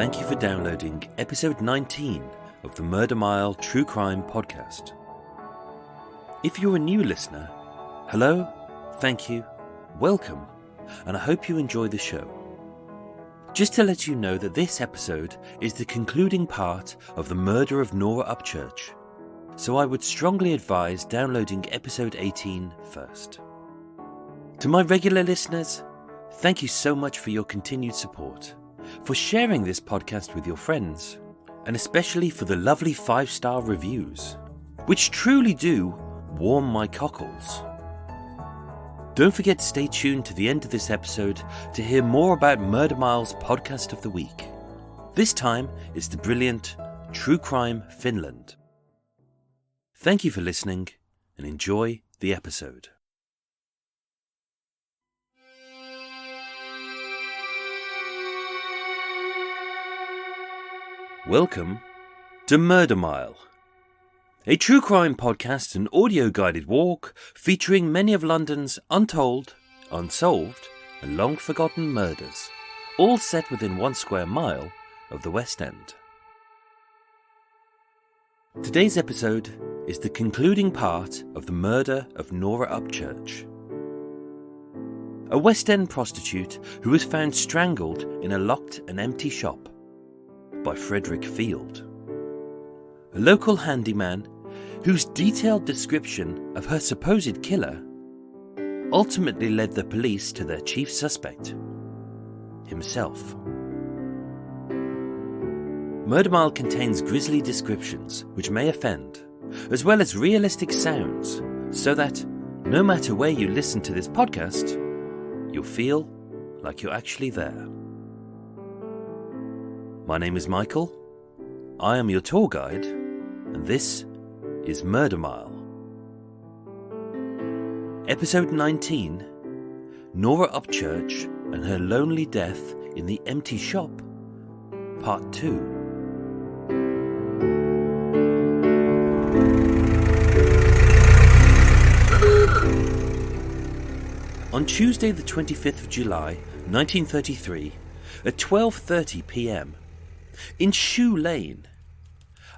Thank you for downloading episode 19 of the Murder Mile True Crime Podcast. If you're a new listener, hello, thank you, welcome, and I hope you enjoy the show. Just to let you know that this episode is the concluding part of the murder of Norah Upchurch, so I would strongly advise downloading episode 18 first. To my regular listeners, thank you so much for your continued support, for sharing this podcast with your friends, and especially for the lovely 5-star reviews, which truly do warm my cockles. Don't forget to stay tuned to the end of this episode to hear more about Murder Mile's podcast of the week. This time is the brilliant True Crime Finland. Thank you for listening and enjoy the episode. Welcome to Murder Mile, a true crime podcast and audio-guided walk featuring many of London's untold, unsolved and long-forgotten murders, all set within 1 square mile of the West End. Today's episode is the concluding part of the murder of Norah Upchurch, a West End prostitute who was found strangled in a locked and empty shop by Frederick Field, a local handyman whose detailed description of her supposed killer ultimately led the police to their chief suspect, himself. Murder Mile contains grisly descriptions which may offend, as well as realistic sounds, so that no matter where you listen to this podcast, you'll feel like you're actually there. My name is Michael, I am your tour guide, and this is Murder Mile. Episode 19, Norah Upchurch and her lonely death in the empty shop, Part 2. On Tuesday the 25th of July, 1933, at 12:30 p.m, in Shoe Lane,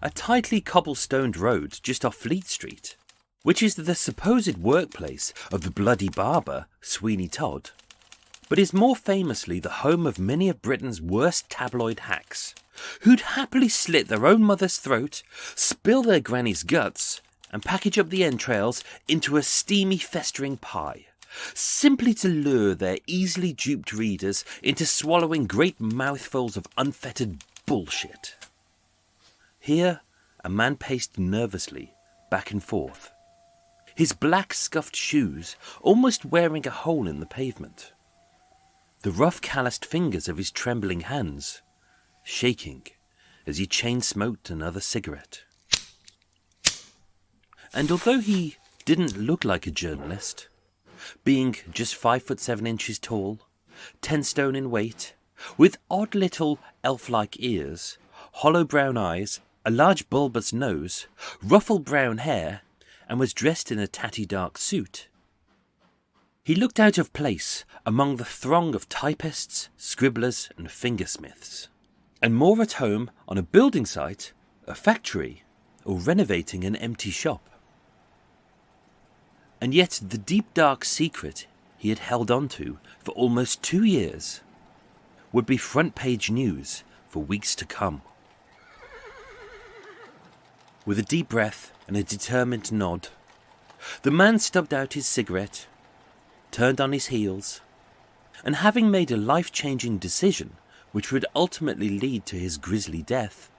a tightly cobblestoned road just off Fleet Street, which is the supposed workplace of the bloody barber Sweeney Todd, but is more famously the home of many of Britain's worst tabloid hacks, who'd happily slit their own mother's throat, spill their granny's guts, and package up the entrails into a steamy festering pie, simply to lure their easily duped readers into swallowing great mouthfuls of unfettered bullshit. Here, a man paced nervously back and forth, his black scuffed shoes almost wearing a hole in the pavement, the rough calloused fingers of his trembling hands shaking as he chain-smoked another cigarette. And although he didn't look like a journalist, being just 5'7" tall, 10 stone in weight, with odd little elf-like ears, hollow brown eyes, a large bulbous nose, ruffled brown hair, and was dressed in a tatty dark suit, he looked out of place among the throng of typists, scribblers and fingersmiths, and more at home on a building site, a factory, or renovating an empty shop. And yet the deep dark secret he had held on to for almost 2 years would be front page news for weeks to come. With a deep breath and a determined nod, the man stubbed out his cigarette, turned on his heels, and having made a life-changing decision which would ultimately lead to his grisly death,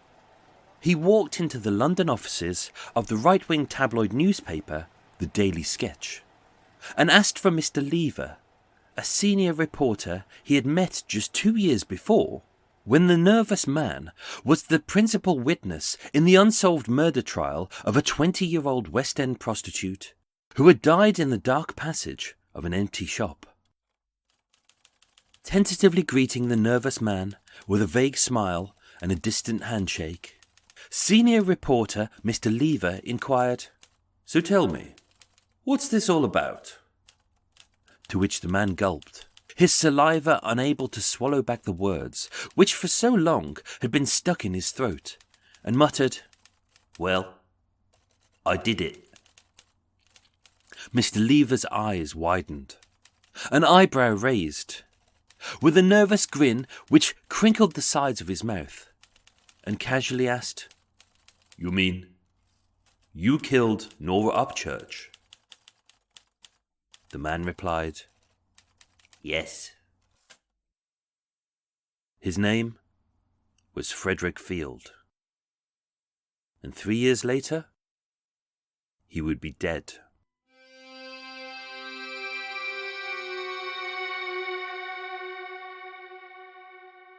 he walked into the London offices of the right-wing tabloid newspaper, The Daily Sketch, and asked for Mr. Lever, a senior reporter he had met just 2 years before, when the nervous man was the principal witness in the unsolved murder trial of a 20-year-old West End prostitute who had died in the dark passage of an empty shop. Tentatively greeting the nervous man with a vague smile and a distant handshake, senior reporter Mr. Lever inquired, "So tell me, what's this all about?" To which the man gulped, his saliva unable to swallow back the words which for so long had been stuck in his throat, and muttered, "Well, I did it." Mr. Lever's eyes widened, an eyebrow raised, with a nervous grin which crinkled the sides of his mouth, and casually asked, "You mean you killed Norah Upchurch?" The man replied, "Yes." His name was Frederick Field, and 3 years later, he would be dead.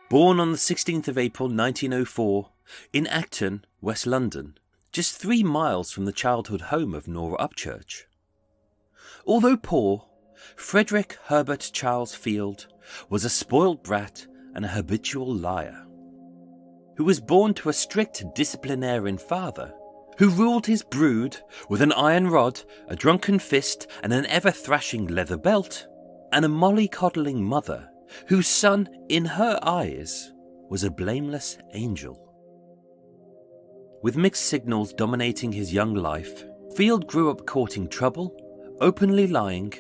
Born on the 16th of April 1904 in Acton, West London, just 3 miles from the childhood home of Norah Upchurch. Although poor, Frederick Herbert Charles Field was a spoiled brat and a habitual liar, who was born to a strict disciplinarian father, who ruled his brood with an iron rod, a drunken fist, and an ever-thrashing leather belt, and a mollycoddling mother, whose son, in her eyes, was a blameless angel. With mixed signals dominating his young life, Field grew up courting trouble, openly lying,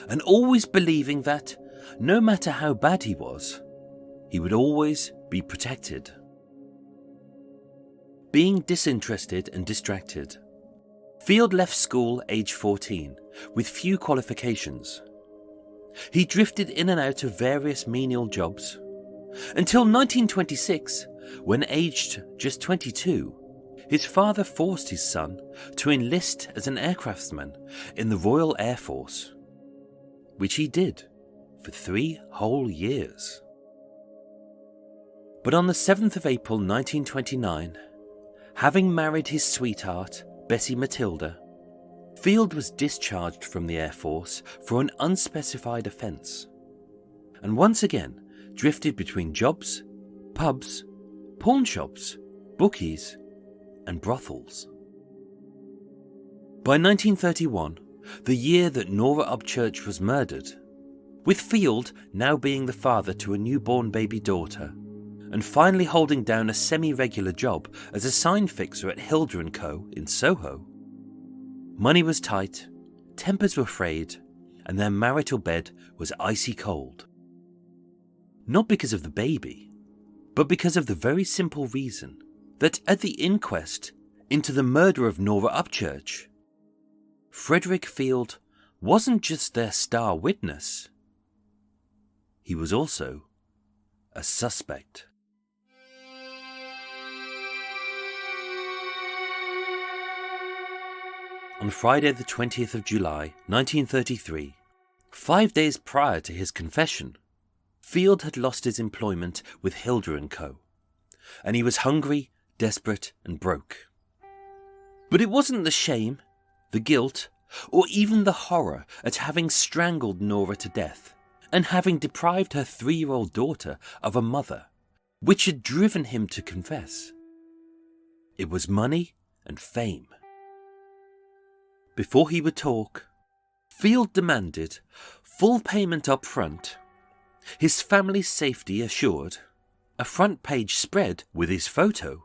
and always believing that, no matter how bad he was, he would always be protected. Being disinterested and distracted, Field left school age 14 with few qualifications. He drifted in and out of various menial jobs, until 1926, when aged just 22, his father forced his son to enlist as an aircraftsman in the Royal Air Force, which he did for 3 whole years. But on the 7th of April 1929, having married his sweetheart, Bessie Matilda, Field was discharged from the Air Force for an unspecified offence, and once again drifted between jobs, pubs, pawn shops, bookies, and brothels. By 1931, the year that Norah Upchurch was murdered, with Field now being the father to a newborn baby daughter, and finally holding down a semi-regular job as a sign fixer at Hilder & Co. in Soho, money was tight, tempers were frayed, and their marital bed was icy cold. Not because of the baby, but because of the very simple reason that at the inquest into the murder of Norah Upchurch, Frederick Field wasn't just their star witness, he was also a suspect. On Friday the 20th of July 1933, 5 days prior to his confession, Field had lost his employment with Hilder & Co., and he was hungry, desperate and broke. But it wasn't the shame, the guilt, or even the horror at having strangled Norah to death and having deprived her 3-year-old daughter of a mother, which had driven him to confess. It was money and fame. Before he would talk, Field demanded full payment up front, his family's safety assured, a front page spread with his photo,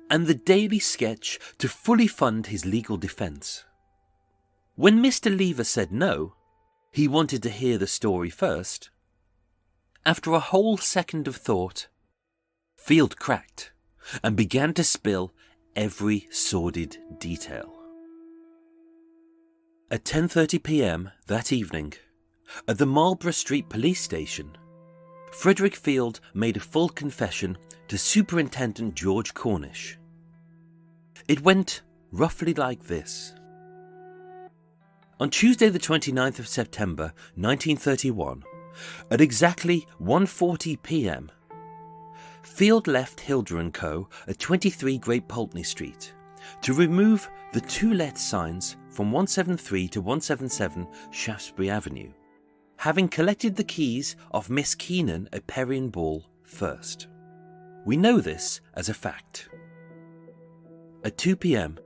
and the daily sketch to fully fund his legal defence. When Mr. Lever said no, he wanted to hear the story first. After a whole second of thought, Field cracked and began to spill every sordid detail. At 10:30 p.m. that evening, at the Marlborough Street police station, Frederick Field made a full confession to Superintendent George Cornish. It went roughly like this. On Tuesday the 29th of September 1931, at exactly 1:40 p.m, Field left Hilder & Co. at 23 Great Pulteney Street to remove the 2 let signs from 173 to 177 Shaftesbury Avenue, having collected the keys of Miss Keenan at Perrine Ball first. We know this as a fact. At 2 p.m,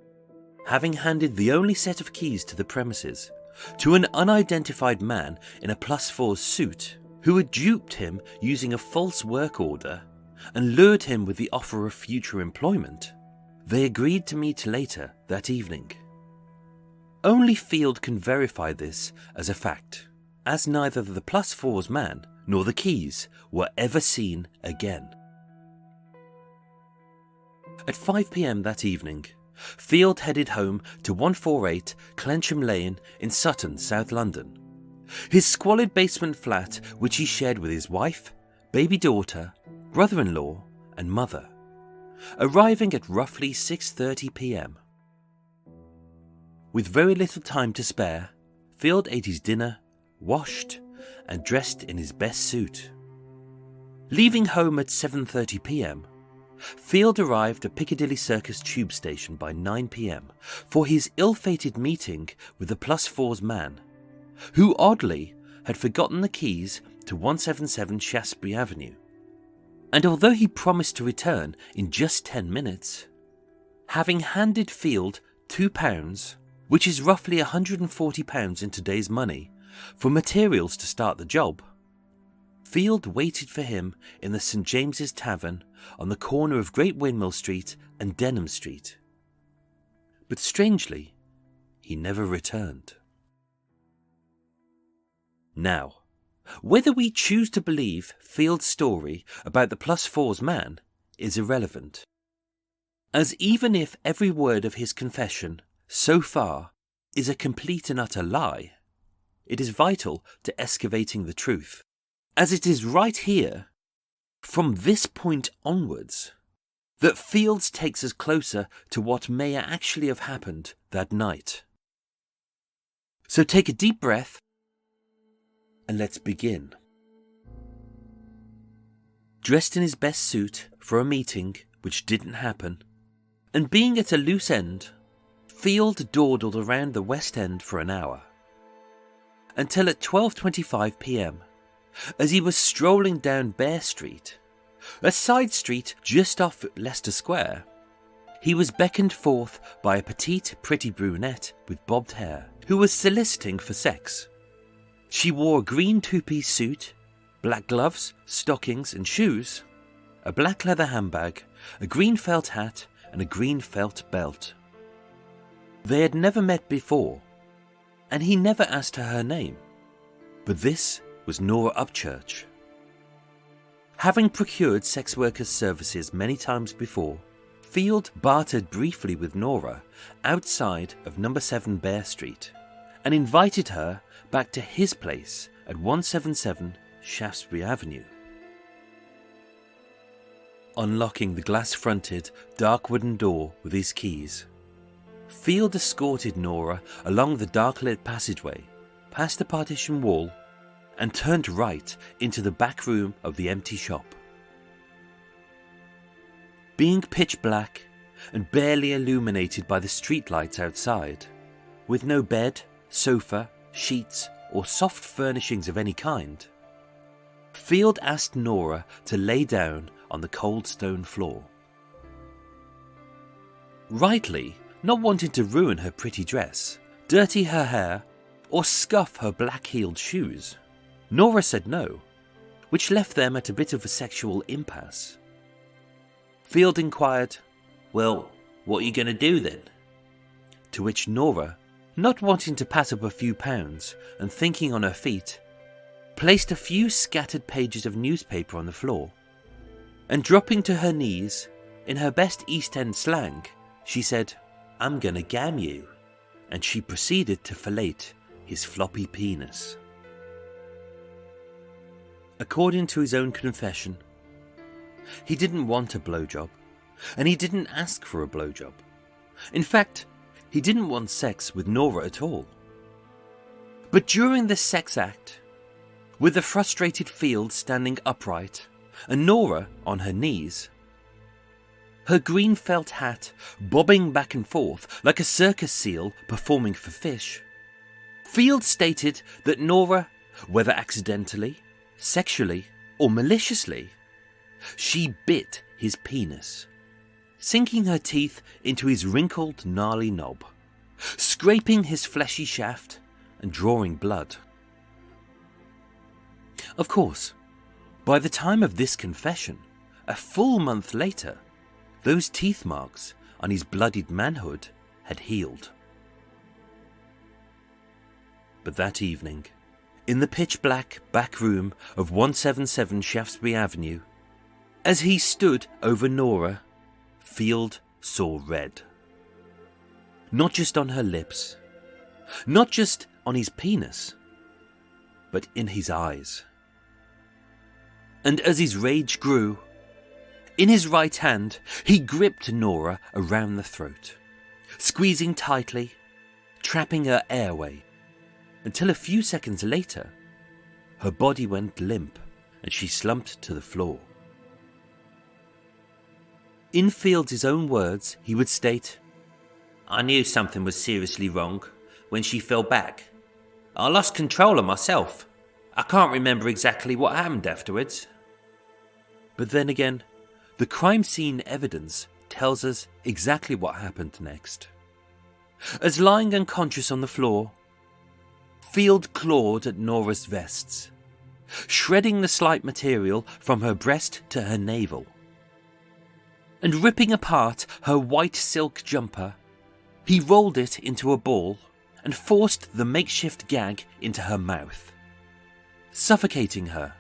having handed the only set of keys to the premises to an unidentified man in a +4 suit who had duped him using a false work order and lured him with the offer of future employment. They agreed to meet later that evening. Only Field can verify this as a fact, as neither the +4's man nor the keys were ever seen again. At 5 p.m. that evening, Field headed home to 148 Clencham Lane in Sutton, South London, his squalid basement flat which he shared with his wife, baby daughter, brother-in-law and mother, arriving at roughly 6:30 p.m. With very little time to spare, Field ate his dinner, washed and dressed in his best suit. Leaving home at 7:30 p.m, Field arrived at Piccadilly Circus tube station by 9 p.m. for his ill-fated meeting with the +4's man, who oddly had forgotten the keys to 177 Shaftesbury Avenue. And although he promised to return in just 10 minutes, having handed Field £2, which is roughly £140 in today's money, for materials to start the job, Field waited for him in the St James's Tavern on the corner of Great Windmill Street and Denham Street. But strangely, he never returned. Now, whether we choose to believe Field's story about the +4's man is irrelevant, as even if every word of his confession so far is a complete and utter lie, it is vital to excavating the truth, as it is right here, from this point onwards, that Fields takes us closer to what may actually have happened that night. So take a deep breath and let's begin. Dressed in his best suit for a meeting which didn't happen, and being at a loose end, Field dawdled around the West End for an hour, until at 12:25 p.m, as he was strolling down Bear Street, a side street just off Leicester Square, he was beckoned forth by a petite, pretty brunette with bobbed hair, who was soliciting for sex. She wore a green two-piece suit, black gloves, stockings and shoes, a black leather handbag, a green felt hat and a green felt belt. They had never met before, and he never asked her name, but this was Norah Upchurch. Having procured sex workers' services many times before, Field bartered briefly with Norah outside of No. 7 Bear Street and invited her back to his place at 177 Shaftesbury Avenue. Unlocking the glass-fronted, dark wooden door with his keys, Field escorted Norah along the dark-lit passageway, past the partition wall, and turned right into the back room of the empty shop. Being pitch black and barely illuminated by the streetlights outside, with no bed, sofa, sheets or soft furnishings of any kind, Field asked Norah to lay down on the cold stone floor. Rightly, not wanting to ruin her pretty dress, dirty her hair, or scuff her black-heeled shoes, Norah said no, which left them at a bit of a sexual impasse. Field inquired, "Well, what are you going to do then?" To which Norah, not wanting to pass up a few pounds and thinking on her feet, placed a few scattered pages of newspaper on the floor, and dropping to her knees, in her best East End slang, she said, "I'm gonna gam you," and she proceeded to fillet his floppy penis. According to his own confession, he didn't want a blowjob, and he didn't ask for a blowjob. In fact, he didn't want sex with Norah at all. But during the sex act, with the frustrated Field standing upright and Norah on her knees, her green felt hat bobbing back and forth like a circus seal performing for fish, Field stated that Norah, whether accidentally, sexually or maliciously, she bit his penis, sinking her teeth into his wrinkled, gnarly knob, scraping his fleshy shaft and drawing blood. Of course, by the time of this confession, a full month later, those teeth marks on his bloodied manhood had healed. But that evening, in the pitch-black back room of 177 Shaftesbury Avenue, as he stood over Norah, Field saw red. Not just on her lips, not just on his penis, but in his eyes. And as his rage grew, in his right hand he gripped Norah around the throat, squeezing tightly, trapping her airway, until a few seconds later, her body went limp and she slumped to the floor. In Field's own words, he would state, "I knew something was seriously wrong when she fell back. I lost control of myself. I can't remember exactly what happened afterwards." But then again, the crime scene evidence tells us exactly what happened next. As lying unconscious on the floor, Field clawed at Norah's vests, shredding the slight material from her breast to her navel. And ripping apart her white silk jumper, he rolled it into a ball and forced the makeshift gag into her mouth, suffocating her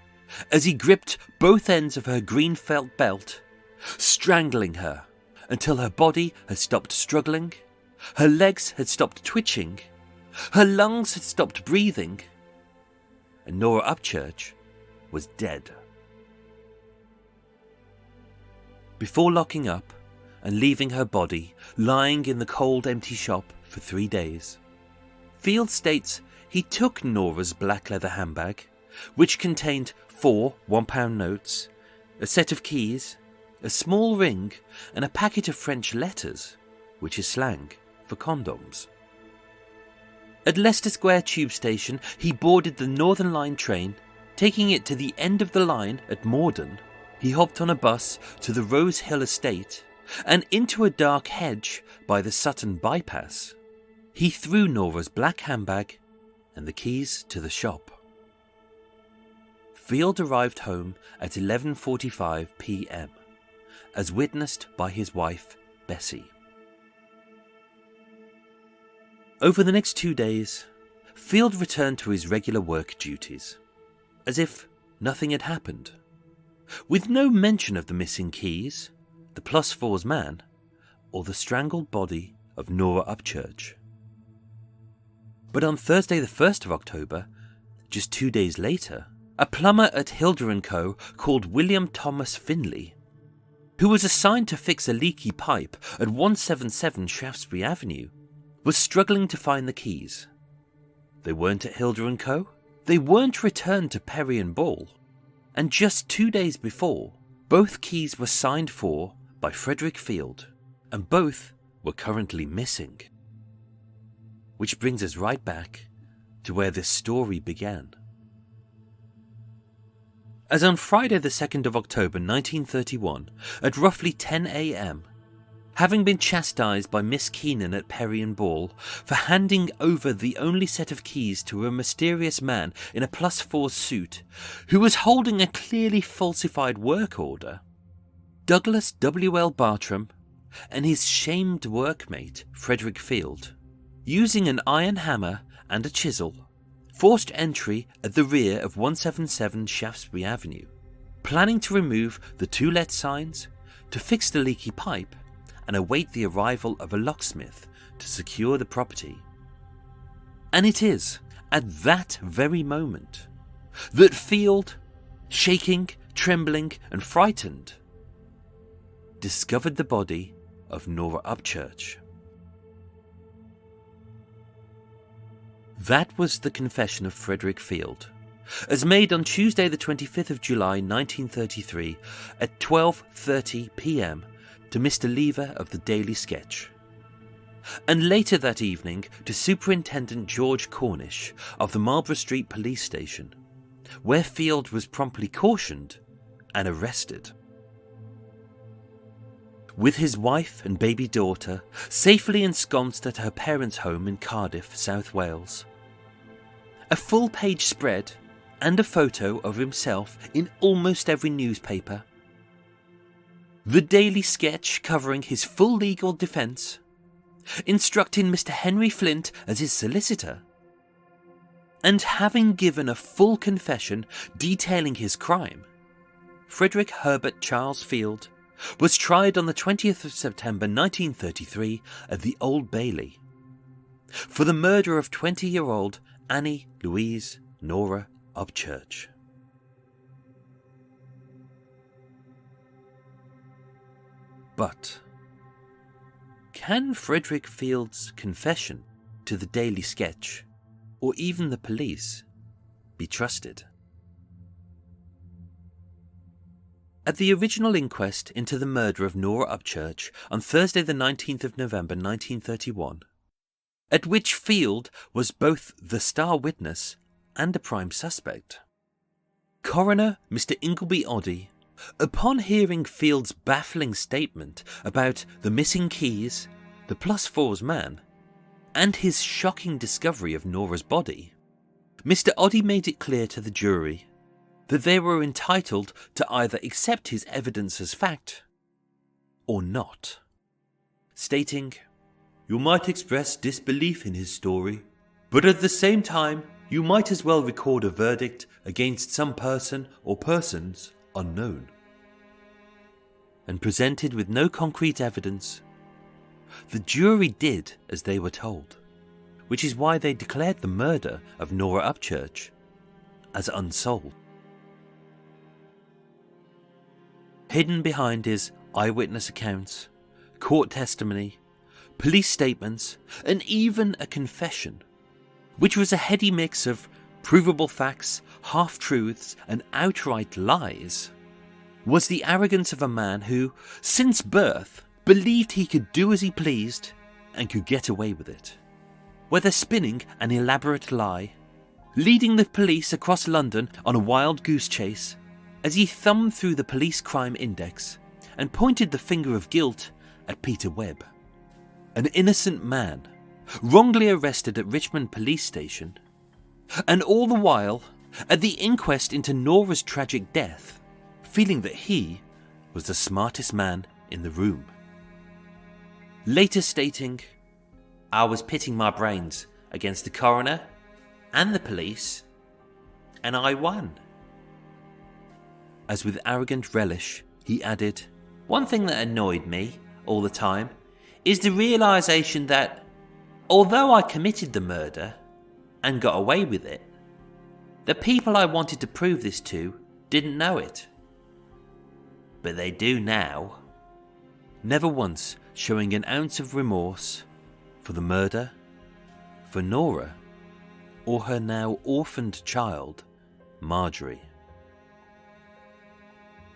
as he gripped both ends of her green felt belt, strangling her until her body had stopped struggling, her legs had stopped twitching, her lungs had stopped breathing, and Norah Upchurch was dead. Before locking up and leaving her body lying in the cold, empty shop for 3 days, Field states he took Norah's black leather handbag, which contained 4 £1 notes, a set of keys, a small ring, and a packet of French letters, which is slang for condoms. At Leicester Square tube station, he boarded the Northern Line train, taking it to the end of the line at Morden. He hopped on a bus to the Rose Hill estate and into a dark hedge by the Sutton bypass. He threw Norah's black handbag and the keys to the shop. Field arrived home at 11:45 p.m, as witnessed by his wife, Bessie. Over the next 2 days, Field returned to his regular work duties, as if nothing had happened, with no mention of the missing keys, the +4's man, or the strangled body of Norah Upchurch. But on Thursday the 1st of October, just 2 days later, a plumber at Hilder & Co. called William Thomas Finley, who was assigned to fix a leaky pipe at 177 Shaftesbury Avenue, was struggling to find the keys. They weren't at Hilder & Co., they weren't returned to Perry & Ball, and just 2 days before, both keys were signed for by Frederick Field, and both were currently missing. Which brings us right back to where this story began. As on Friday the 2nd of October 1931, at roughly 10 a.m, having been chastised by Miss Keenan at Perry & Ball for handing over the only set of keys to a mysterious man in a +4 suit who was holding a clearly falsified work order, Douglas W.L. Bartram and his shamed workmate Frederick Field, using an iron hammer and a chisel, forced entry at the rear of 177 Shaftesbury Avenue, planning to remove the 2 lead signs, to fix the leaky pipe, and await the arrival of a locksmith to secure the property. And it is at that very moment that Field, shaking, trembling and frightened, discovered the body of Norah Upchurch. That was the confession of Frederick Field, as made on Tuesday the 25th of July 1933 at 12:30 p.m. to Mr. Lever of the Daily Sketch, and later that evening to Superintendent George Cornish of the Marlborough Street Police Station, where Field was promptly cautioned and arrested. With his wife and baby daughter safely ensconced at her parents' home in Cardiff, South Wales, a full-page spread and a photo of himself in almost every newspaper. The Daily Sketch covering his full legal defence, instructing Mr. Henry Flint as his solicitor, and having given a full confession detailing his crime, Frederick Herbert Charles Field was tried on the 20th of September 1933 at the Old Bailey for the murder of 20-year-old Annie Louise Norah Upchurch. But can Frederick Field's confession to the Daily Sketch, or even the police, be trusted? At the original inquest into the murder of Norah Upchurch on Thursday the 19th of November 1931, at which Field was both the star witness and a prime suspect, Coroner Mr. Ingleby Oddie, upon hearing Field's baffling statement about the missing keys, the +4's man, and his shocking discovery of Norah's body, Mr. Oddie made it clear to the jury that they were entitled to either accept his evidence as fact or not, stating, "You might express disbelief in his story, but at the same time you might as well record a verdict against some person or persons unknown." And presented with no concrete evidence, the jury did as they were told, which is why they declared the murder of Norah Upchurch as unsolved. Hidden behind his eyewitness accounts, court testimony, police statements, and even a confession, which was a heady mix of provable facts, half-truths, and outright lies, was the arrogance of a man who, since birth, believed he could do as he pleased and could get away with it, whether spinning an elaborate lie, leading the police across London on a wild goose chase, as he thumbed through the police crime index and pointed the finger of guilt at Peter Webb, an innocent man wrongly arrested at Richmond Police Station, and all the while, at the inquest into Norah's tragic death, feeling that he was the smartest man in the room. Later stating, "I was pitting my brains against the coroner and the police, and I won." As with arrogant relish, he added, "One thing that annoyed me all the time is the realisation that, although I committed the murder and got away with it, the people I wanted to prove this to didn't know it. But they do now." Never once showing an ounce of remorse for the murder, for Norah, or her now orphaned child, Marjorie.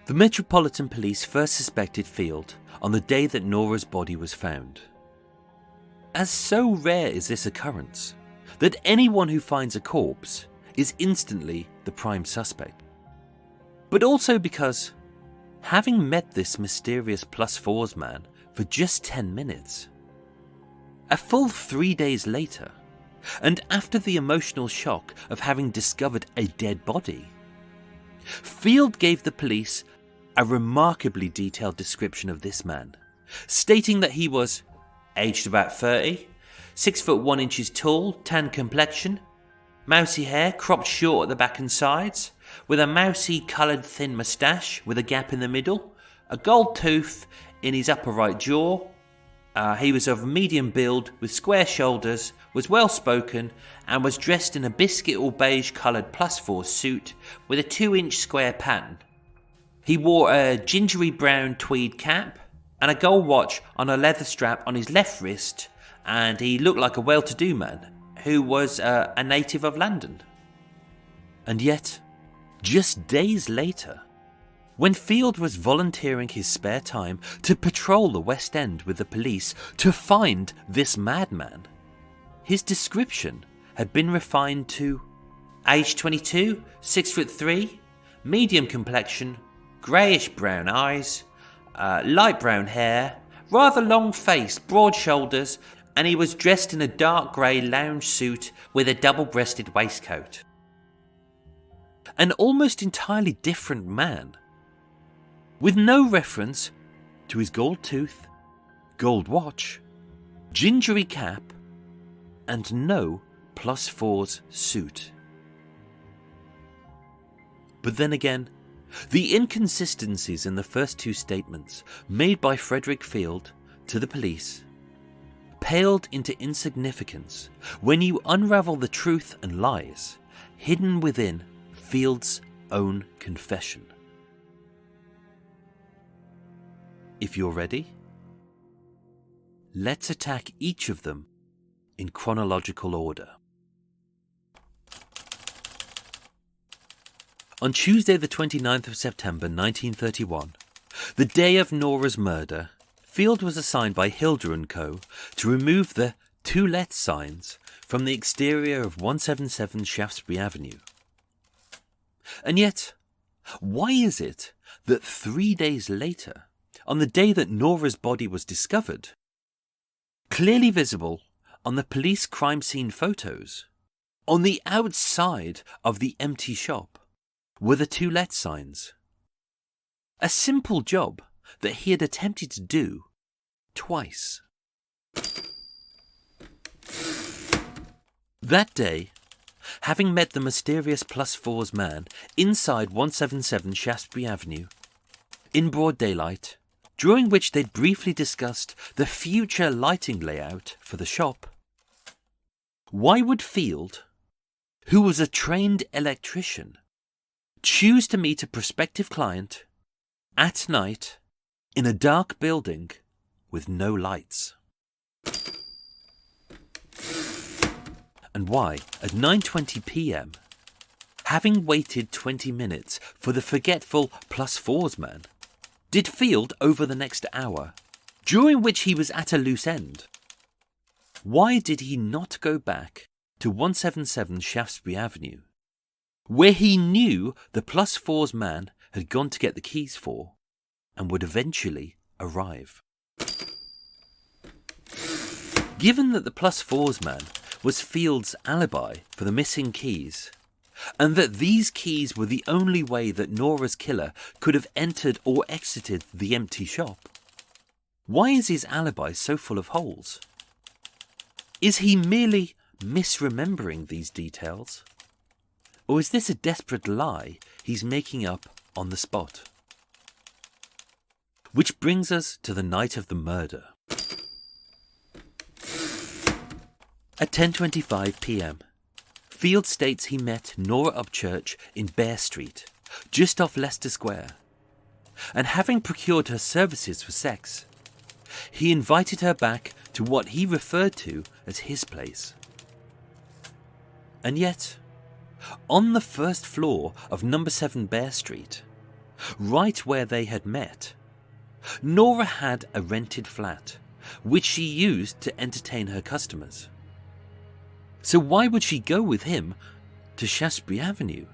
The Metropolitan Police first suspected Field on the day that Norah's body was found. As so rare is this occurrence, that anyone who finds a corpse is instantly the prime suspect. But also because, having met this mysterious +4's man for just 10 minutes, a full 3 days later, and after the emotional shock of having discovered a dead body, Field gave the police a remarkably detailed description of this man, stating that he was aged about 30, 6 foot 1 inches tall, tan complexion, mousy hair cropped short at the back and sides, with a mousy coloured thin moustache with a gap in the middle, a gold tooth in his upper right jaw. He was of medium build with square shoulders, was well spoken, and was dressed in a biscuit or beige coloured +4 suit with a 2-inch square pattern. He wore a gingery brown tweed cap and a gold watch on a leather strap on his left wrist, and he looked like a well-to-do man who was a native of London. And yet, just days later, when Field was volunteering his spare time to patrol the West End with the police to find this madman, his description had been refined to age 22, 6 foot 3, medium complexion, greyish brown eyes, light brown hair, rather long face, broad shoulders, and he was dressed in a dark grey lounge suit with a double-breasted waistcoat. an almost entirely different man, with no reference to his gold tooth, gold watch, gingery cap, and no +4's suit. But then again, the inconsistencies in the first two statements made by Frederick Field to the police paled into insignificance when you unravel the truth and lies hidden within Field's own confession. If you're ready, let's attack each of them in chronological order. On Tuesday the 29th of September 1931, the day of Norah's murder, Field was assigned by Hilda & Co. to remove the "To Let" signs from the exterior of 177 Shaftesbury Avenue. And yet, why is it that 3 days later, on the day that Norah's body was discovered, clearly visible on the police crime scene photos, on the outside of the empty shop, were the "To Let" signs? A simple job that he had attempted to do twice. That day, having met the mysterious +4's man inside 177 Shaftesbury Avenue, in broad daylight, during which they'd briefly discussed the future lighting layout for the shop, why would Field, who was a trained electrician, choose to meet a prospective client at night in a dark building with no lights? And why, at 9:20 p.m, having waited 20 minutes for the forgetful +4's man, did Field over the next hour, during which he was at a loose end, why did he not go back to 177 Shaftesbury Avenue, where he knew the +4's man had gone to get the keys for, and would eventually arrive? Given that the +4's man was Field's alibi for the missing keys, and that these keys were the only way that Norah's killer could have entered or exited the empty shop, why is his alibi so full of holes? Is he merely misremembering these details? Or is this a desperate lie he's making up on the spot? Which brings us to the night of the murder. At 10:25 p.m, Field states he met Norah Upchurch in Bear Street, just off Leicester Square, and having procured her services for sex, he invited her back to what he referred to as his place. And yet, on the first floor of number 7 Bear Street, right where they had met, Norah had a rented flat, which she used to entertain her customers. So why would she go with him to Shaftesbury Avenue?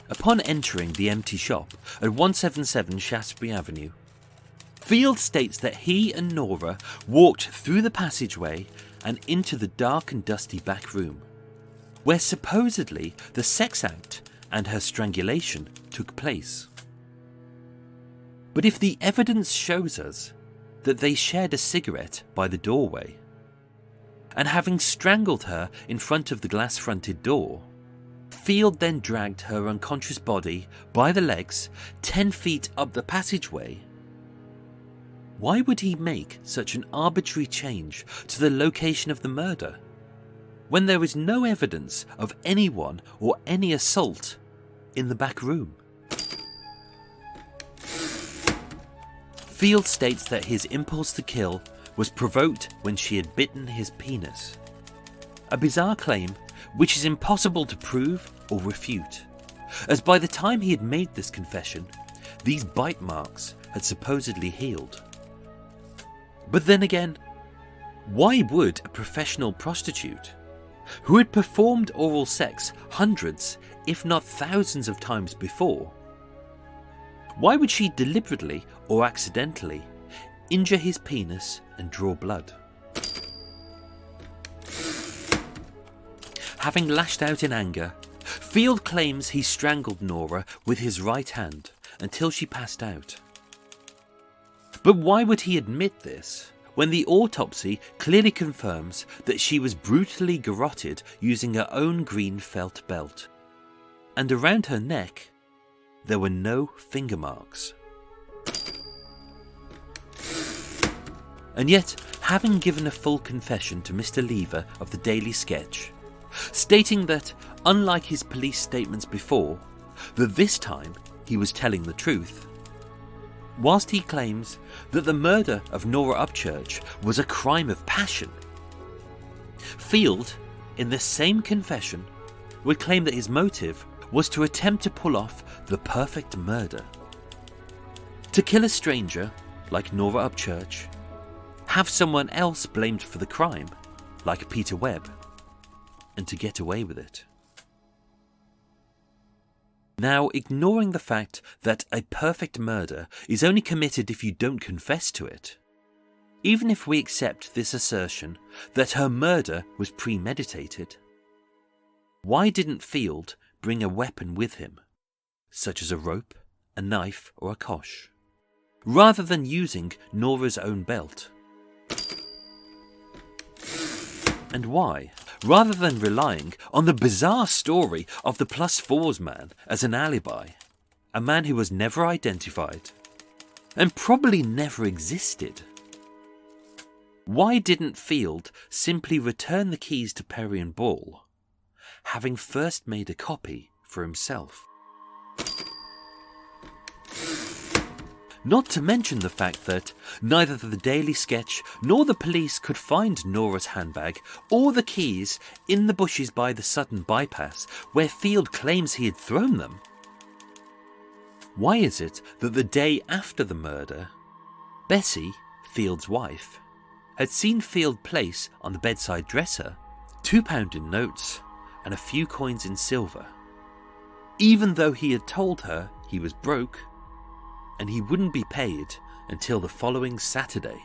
Upon entering the empty shop at 177 Shaftesbury Avenue, Field states that he and Norah walked through the passageway and into the dark and dusty back room, where supposedly the sex act and her strangulation took place. But if the evidence shows us that they shared a cigarette by the doorway, and having strangled her in front of the glass-fronted door, Field then dragged her unconscious body by the legs 10 feet up the passageway, why would he make such an arbitrary change to the location of the murder, when there is no evidence of anyone or any assault in the back room? Field states that his impulse to kill was provoked when she had bitten his penis, a bizarre claim which is impossible to prove or refute, as by the time he had made this confession, these bite marks had supposedly healed. But then again, why would a professional prostitute, who had performed oral sex hundreds, if not thousands of times before, why would she deliberately or accidentally injure his penis and draw blood? Having lashed out in anger, Field claims he strangled Norah with his right hand until she passed out. But why would he admit this when the autopsy clearly confirms that she was brutally garroted using her own green felt belt? And around her neck, there were no finger marks. And yet, having given a full confession to Mr. Lever of the Daily Sketch, stating that, unlike his police statements before, that this time he was telling the truth, whilst he claims that the murder of Norah Upchurch was a crime of passion, Field, in the same confession, would claim that his motive was to attempt to pull off the perfect murder. To kill a stranger, like Norah Upchurch, have someone else blamed for the crime, like Peter Webb, and to get away with it. Now, ignoring the fact that a perfect murder is only committed if you don't confess to it, even if we accept this assertion that her murder was premeditated, why didn't Field bring a weapon with him, such as a rope, a knife, or a kosh, rather than using Norah's own belt? And why, rather than relying on the bizarre story of the +4s man as an alibi, a man who was never identified and probably never existed, why didn't Field simply return the keys to Perry and Ball, having first made a copy for himself? Not to mention the fact that neither the Daily Sketch nor the police could find Norah's handbag or the keys in the bushes by the Sutton bypass where Field claims he had thrown them. Why is it that the day after the murder, Bessie, Field's wife, had seen Field place on the bedside dresser £2 in notes and a few coins in silver, even though he had told her he was broke and he wouldn't be paid until the following Saturday?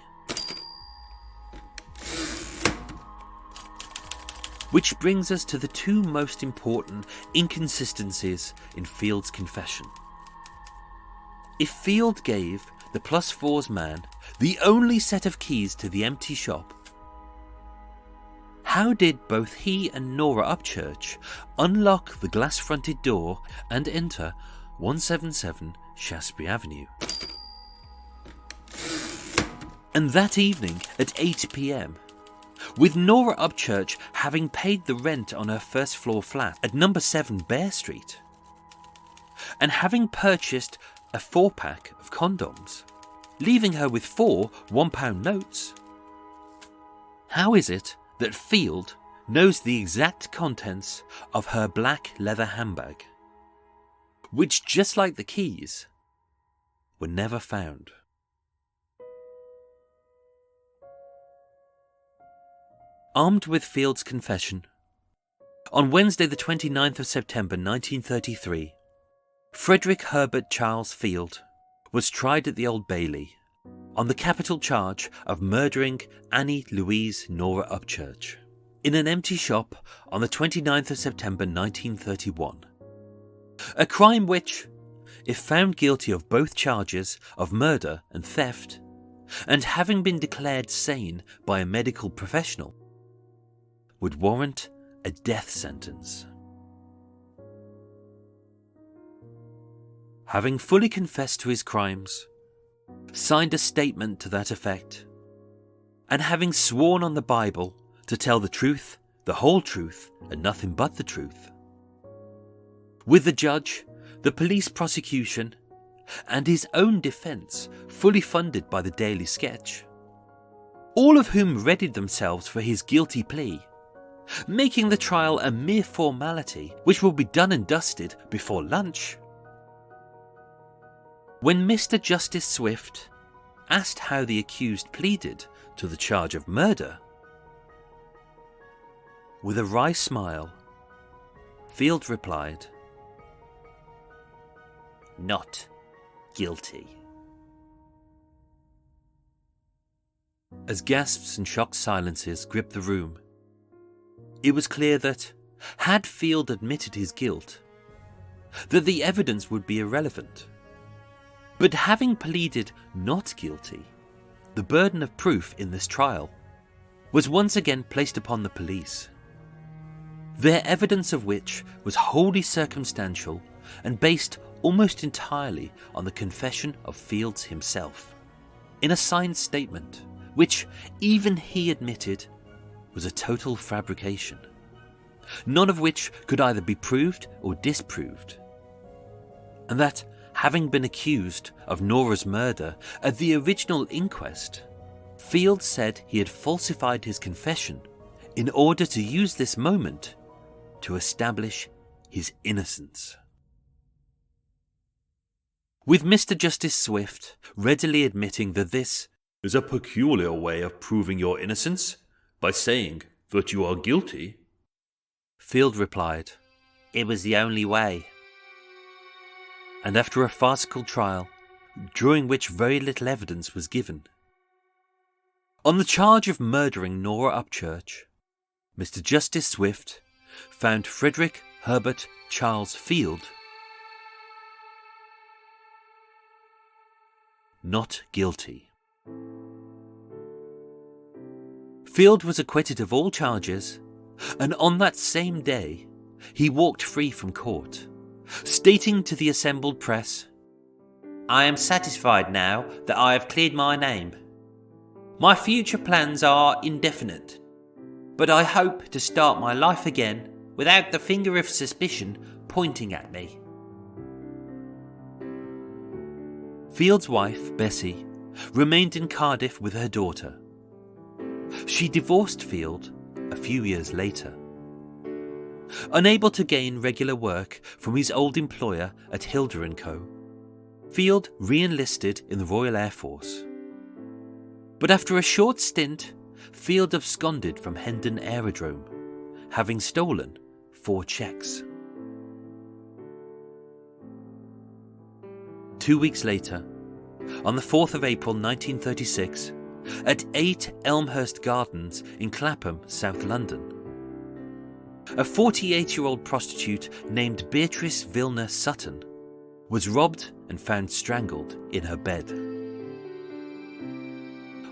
Which brings us to the two most important inconsistencies in Field's confession. If Field gave the +4s man the only set of keys to the empty shop, how did both he and Norah Upchurch unlock the glass-fronted door and enter 177 Shaftesbury Avenue? And that evening at 8 p.m, with Norah Upchurch having paid the rent on her first floor flat at number 7 Bear Street, and having purchased a 4-pack of condoms, leaving her with 4 £1 notes, how is it that Field knows the exact contents of her black leather handbag, which, just like the keys, were never found? Armed with Field's confession, on Wednesday the 29th of September 1933, Frederick Herbert Charles Field was tried at the Old Bailey on the capital charge of murdering Annie Louise Norah Upchurch in an empty shop on the 29th of September 1931. A crime which, if found guilty of both charges of murder and theft, and having been declared sane by a medical professional, would warrant a death sentence. Having fully confessed to his crimes, signed a statement to that effect, and having sworn on the Bible to tell the truth, the whole truth, and nothing but the truth, with the judge, the police prosecution, and his own defence fully funded by the Daily Sketch, all of whom readied themselves for his guilty plea, making the trial a mere formality which will be done and dusted before lunch. When Mr. Justice Swift asked how the accused pleaded to the charge of murder, with a wry smile, Field replied, "Not guilty." As gasps and shocked silences gripped the room, it was clear that, had Field admitted his guilt, that the evidence would be irrelevant. But having pleaded not guilty, the burden of proof in this trial was once again placed upon the police, their evidence of which was wholly circumstantial and based almost entirely on the confession of Fields himself, in a signed statement which even he admitted was a total fabrication, none of which could either be proved or disproved, and that, having been accused of Norah's murder at the original inquest, Field said he had falsified his confession in order to use this moment to establish his innocence. With Mr. Justice Swift readily admitting that this is a peculiar way of proving your innocence by saying that you are guilty, Field replied, "It was the only way." And after a farcical trial, during which very little evidence was given, on the charge of murdering Norah Upchurch, Mr. Justice Swift found Frederick Herbert Charles Field not guilty. Field was acquitted of all charges, and on that same day he walked free from court, stating to the assembled press, "I am satisfied now that I have cleared my name. My future plans are indefinite, but I hope to start my life again without the finger of suspicion pointing at me." Field's wife, Bessie, remained in Cardiff with her daughter. She divorced Field a few years later. Unable to gain regular work from his old employer at Hilder & Co., Field re-enlisted in the Royal Air Force. But after a short stint, Field absconded from Hendon Aerodrome, having stolen 4 cheques. 2 weeks later, on the 4th of April 1936, at 8 Elmhurst Gardens in Clapham, South London, a 48-year-old prostitute named Beatrice Vilner Sutton was robbed and found strangled in her bed.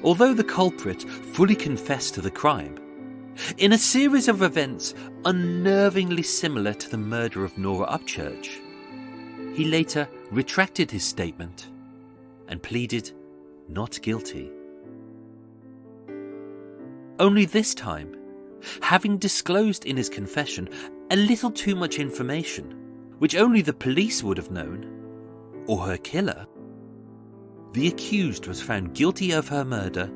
Although the culprit fully confessed to the crime, in a series of events unnervingly similar to the murder of Norah Upchurch, he later retracted his statement and pleaded not guilty. Only this time, having disclosed in his confession a little too much information, which only the police would have known, or her killer, the accused was found guilty of her murder,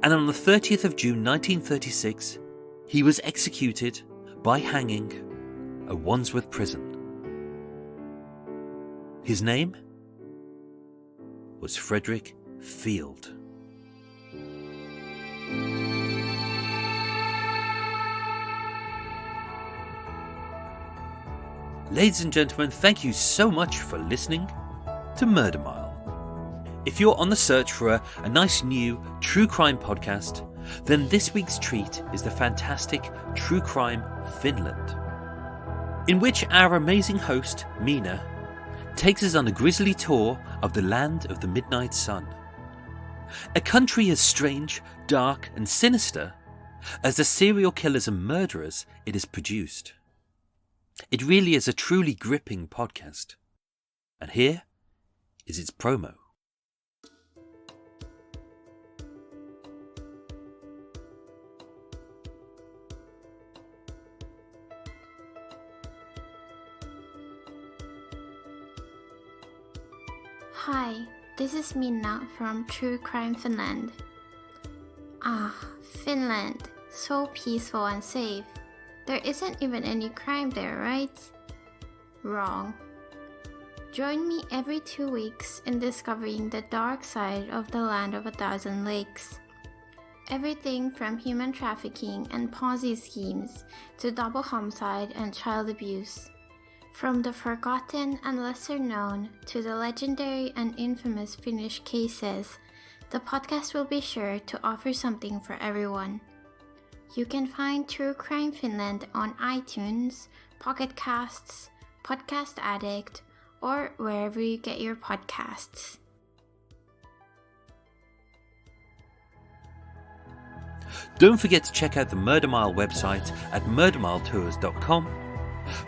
and on the 30th of June 1936, he was executed by hanging at Wandsworth Prison. His name was Frederick Field. Ladies and gentlemen, thank you so much for listening to Murder Mile. If you're on the search for a nice new true crime podcast, then this week's treat is the fantastic True Crime Finland, in which our amazing host, Mina, takes us on a grisly tour of the land of the midnight sun. A country as strange, dark and sinister as the serial killers and murderers it has produced. It really is a truly gripping podcast. And here is its promo. Hi, this is Minna from True Crime Finland. Finland, so peaceful and safe. There isn't even any crime there, right? Wrong. Join me every 2 weeks in discovering the dark side of the land of 1,000 lakes. Everything from human trafficking and Ponzi schemes to double homicide and child abuse. From the forgotten and lesser known to the legendary and infamous Finnish cases, the podcast will be sure to offer something for everyone. You can find True Crime Finland on iTunes, Pocket Casts, Podcast Addict, or wherever you get your podcasts. Don't forget to check out the Murder Mile website at murdermiletours.com,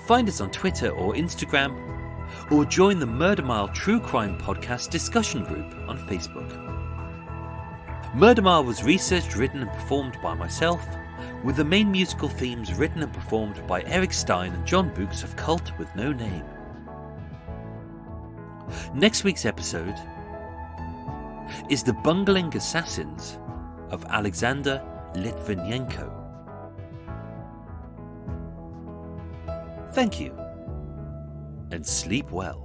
find us on Twitter or Instagram, or join the Murder Mile True Crime Podcast discussion group on Facebook. Murder Mile was researched, written and performed by myself, with the main musical themes written and performed by Eric Stein and John Books of Cult with No Name. Next week's episode is The Bungling Assassins of Alexander Litvinenko. Thank you, and sleep well.